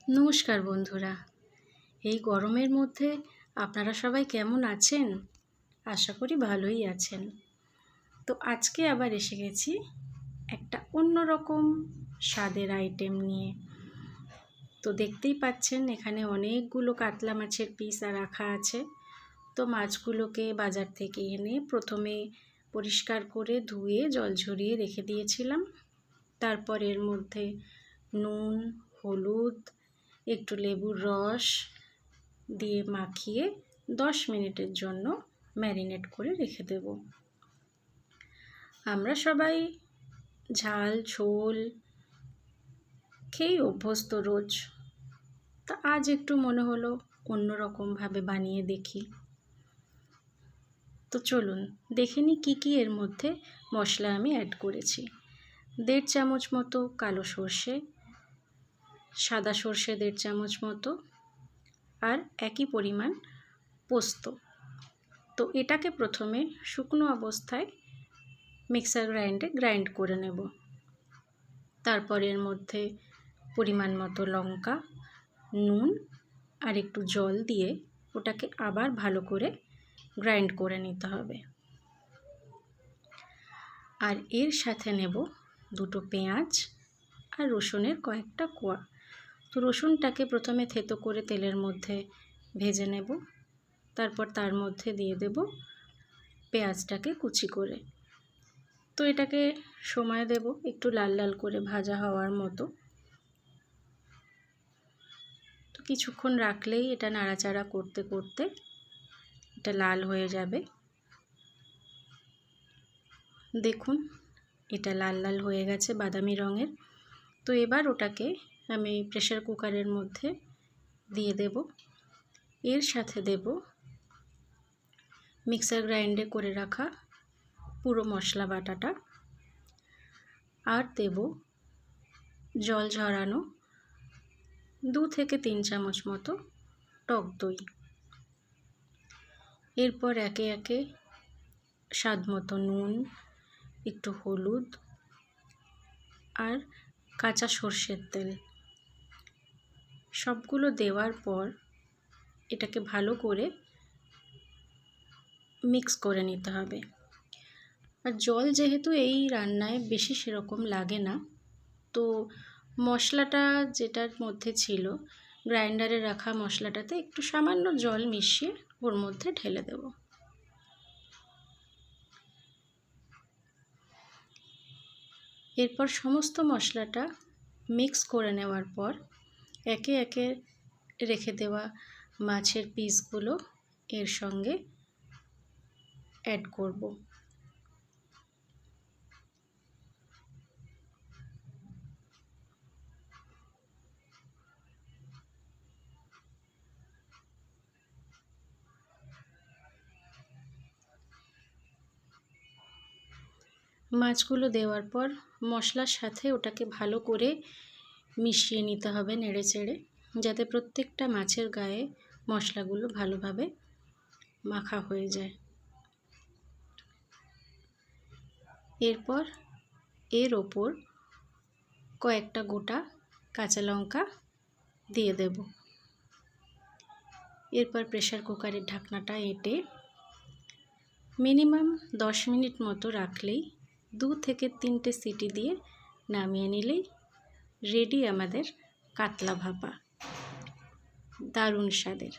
নমস্কার বন্ধুরা, এই গরমের মধ্যে আপনারা সবাই কেমন আছেন? আশা করি ভালোই আছেন। তো আজকে আবার এসে গেছি একটা অন্যরকম স্বাদের আইটেম নিয়ে। তো দেখতেই পাচ্ছেন এখানে অনেকগুলো কাতলা মাছের পিস রাখা আছে। তো মাছগুলোকে বাজার থেকে এনে প্রথমে পরিষ্কার করে ধুয়ে জল ঝরিয়ে রেখে দিয়েছিলাম। তারপর এর মধ্যে নুন, হলুদ, একটু লেবুর রস দিয়ে মাখিয়ে 10 মিনিটের জন্য ম্যারিনেট করে রেখে দেব। আমরা সবাই ঝাল ঝোল খেয়েই অভ্যস্ত রোজ। তা আজ একটু মনে হলো অন্যরকমভাবে বানিয়ে দেখি। তো চলুন দেখে নিই কী এর মধ্যে মশলা আমি অ্যাড করেছি। 1.5 চামচ মতো কালো সর্ষে, সাদা সর্ষে 1.5 চামচ মতো, আর একই পরিমাণ পোস্ত। তো এটাকে প্রথমে শুকনো অবস্থায় মিক্সার গ্রাইন্ড করে নেব। তারপর এর মধ্যে পরিমাণ মতো লঙ্কা, নুন আর একটু জল দিয়ে ওটাকে আবার ভালো করে গ্রাইন্ড করে নিতে হবে। আর এর সাথে নেব 2টো পেঁয়াজ আর রসুনের কয়েকটা কোয়া। তো রসুনটাকে প্রথমে থেতো করে তেলের মধ্যে ভেজে নেব। তারপর তার মধ্যে দিয়ে দেব পেঁয়াজটাকে কুচি করে। তো এটাকে সময় দেব একটু লাল লাল করে ভাজা হওয়ার মতো। তো কিছুক্ষণ রাখলেই এটা নাড়াচাড়া করতে করতে এটা লাল হয়ে যাবে। দেখুন এটা লাল লাল হয়ে গেছে বাদামি রঙের। তো এবার ওটাকে আমি প্রেসার কুকারের মধ্যে দিয়ে দেব। এর সাথে দেব মিক্সার গ্রাইন্ডে করে রাখা পুরো মশলা বাটাটা, আর দেব জল ঝরানো 2 থেকে 3 চামচ মতো টক দই। এরপর একে একে স্বাদ মতো নুন, একটু হলুদ আর কাঁচা সর্ষের তেল সবগুলো দেওয়ার পর এটাকে ভালো করে মিক্স করে নিতে হবে। আর জল যেহেতু এই রান্নায় বেশি সেরকম লাগে না, তো মশলাটা যেটার মধ্যে ছিল গ্রাইন্ডারে রাখা মশলাটাতে একটু সামান্য জল মিশিয়ে ওর মধ্যে ঢেলে দেব। এরপর সমস্ত মশলাটা মিক্স করে নেওয়ার পর একে একে রেখে দেওয়া মাছের পিসগুলো এর সঙ্গে অ্যাড করব। মাছগুলো দেওয়ার পর মশলার সাথে ওটাকে ভালো করে মিশিয়ে নিতে হবে নেড়ে চেড়ে, যাতে প্রত্যেকটা মাছের গায়ে মশলাগুলো ভালোভাবে মাখা হয়ে যায়। এরপর এর ওপর কয়েকটা গোটা কাঁচা লঙ্কা দিয়ে দেব। এরপর প্রেসার কুকারের ঢাকনাটা এঁটে মিনিমাম 10 মিনিট মতো রাখলেই 2 থেকে 3টে সিটি দিয়ে নামিয়ে নিলেই রেডি আমাদের কাতলা ভাপা। দারুণ স্বাদের।